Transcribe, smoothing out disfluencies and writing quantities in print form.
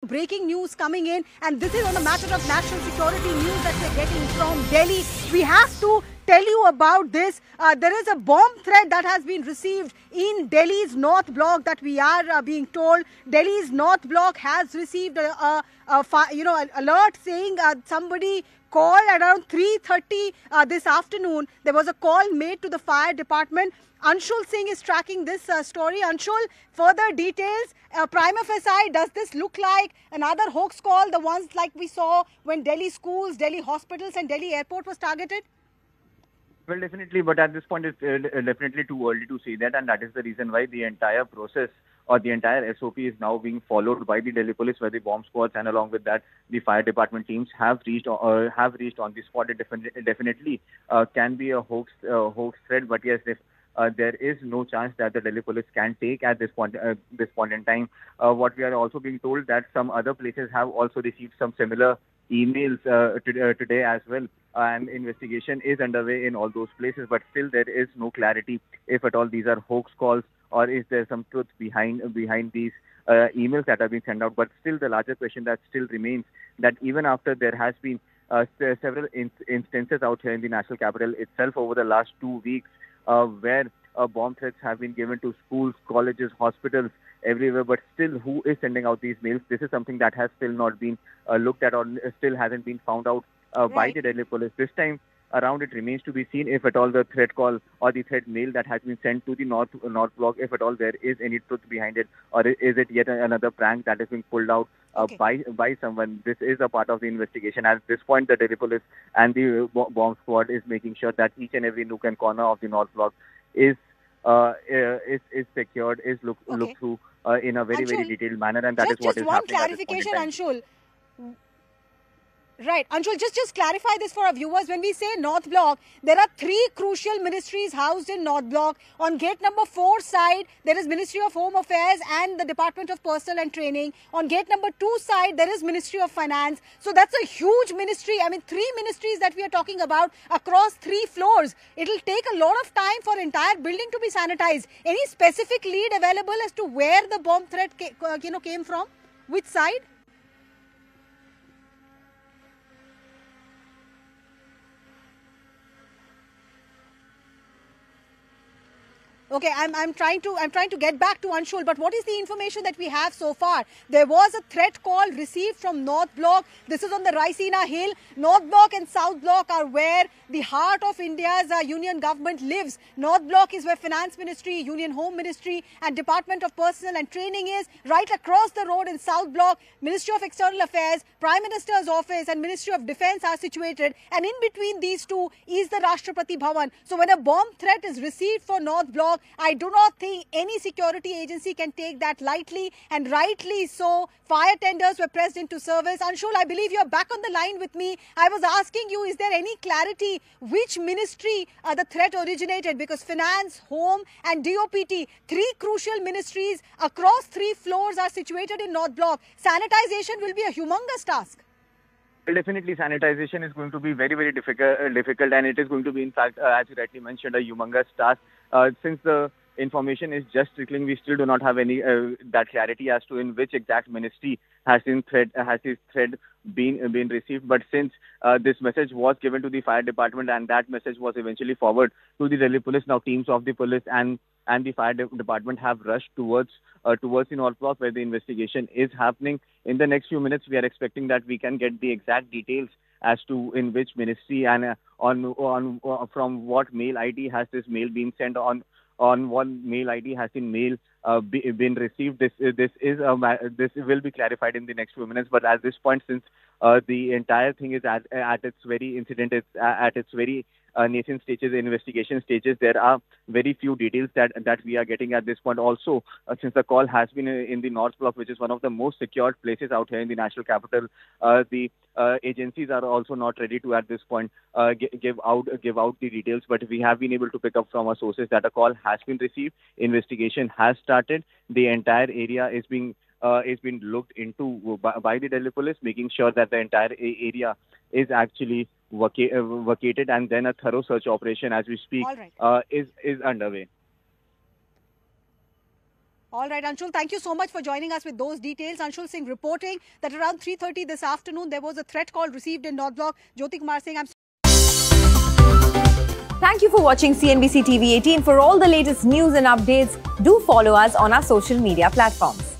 Breaking news coming in, and this is on a matter of national security news that we're getting from Delhi. We have to tell you about this. There is a bomb threat that has been received in Delhi's North Block that we are being told. Delhi's North Block has received an alert saying somebody called around 3:30 this afternoon. There was a call made to the fire department. Anshul Singh is tracking this story. Anshul, further details. Prima facie, does this look like another hoax call, the ones like we saw when Delhi schools, Delhi hospitals and Delhi airport was targeted? Well, definitely, but at this point, it's definitely too early to say that, and that is the reason why the entire process or the entire SOP is now being followed by the Delhi police, where the bomb squads and along with that, the fire department teams have reached on the spot. It definitely can be a hoax threat, but yes, if there is no chance that the Delhi police can take at this point in time. What we are also being told that some other places have also received some similar emails today as well, and investigation is underway in all those places. But still, there is no clarity if at all these are hoax calls or is there some truth behind these emails that are being sent out. But still, the larger question that still remains that even after there has been several instances out here in the national capital itself over the last 2 weeks where bomb threats have been given to schools, colleges, hospitals, everywhere. But still, who is sending out these mails? This is something that has still not been looked at or still hasn't been found out by the Delhi police. This time around, it remains to be seen if at all the threat call or the threat mail that has been sent to the North Block, if at all there is any truth behind it, or is it yet another prank that is being pulled out by someone. This is a part of the investigation. At this point, the Delhi police and the bomb squad is making sure that each and every nook and corner of the North Block is secured, is looked through in a very, very detailed manner, and that is what is happening at this point in time. Anshul. Right. Anshul, just clarify this for our viewers. When we say North Block, there are 3 crucial ministries housed in North Block. On gate number 4 side, there is Ministry of Home Affairs and the Department of Personnel and Training. On gate number 2 side, there is Ministry of Finance. So that's a huge ministry. I mean, 3 ministries that we are talking about across 3 floors. It'll take a lot of time for entire building to be sanitized. Any specific lead available as to where the bomb threat came from? Which side? Okay, I'm trying to get back to Anshul, but what is the information that we have so far? There was a threat call received from North Block. This is on the Raisina Hill. North Block and South Block are where the heart of India's union government lives. North Block is where Finance Ministry, Union Home Ministry and Department of Personnel and Training is. Right across the road in South Block, Ministry of External Affairs, Prime Minister's office and Ministry of Defence are situated. And in between these two is the Rashtrapati Bhavan. So when a bomb threat is received for North Block, I do not think any security agency can take that lightly, and rightly so. Fire tenders were pressed into service. Anshul, I believe you're back on the line with me. I was asking you, is there any clarity which ministry the threat originated? Because Finance, Home and DOPT, 3 crucial ministries across 3 floors are situated in North Block. Sanitization will be a humongous task. Well, definitely, sanitization is going to be very, very difficult, and it is going to be, in fact, as you rightly mentioned, a humongous task. Since the information is just trickling, we still do not have any that clarity as to in which exact ministry has this thread been received. But since this message was given to the fire department and that message was eventually forwarded to the Delhi police, now teams of the police and the fire department have rushed towards the North Block where the investigation is happening. In the next few minutes, we are expecting that we can get the exact details as to in which ministry and from what mail ID has this mail been sent on one mail ID has been been received. This will be clarified in the next few minutes. But at this point, since the entire thing is at its very it's at its very nascent stages, investigation stages, there are very few details that we are getting at this point. Also, since the call has been in the North Block, which is one of the most secured places out here in the national capital, the agencies are also not ready to at this point give out the details. But we have been able to pick up from our sources that a call has been received. Investigation has started. The entire area is being looked into by the Delhi police, making sure that the entire area is actually vacated, and then a thorough search operation as we speak is underway. All right, Anshul, thank you so much for joining us with those details. Anshul Singh reporting that around 3:30 this afternoon, there was a threat call received in North Block. Jyoti Kumar Singh, Thank you for watching CNBC TV 18. For all the latest news and updates, do follow us on our social media platforms.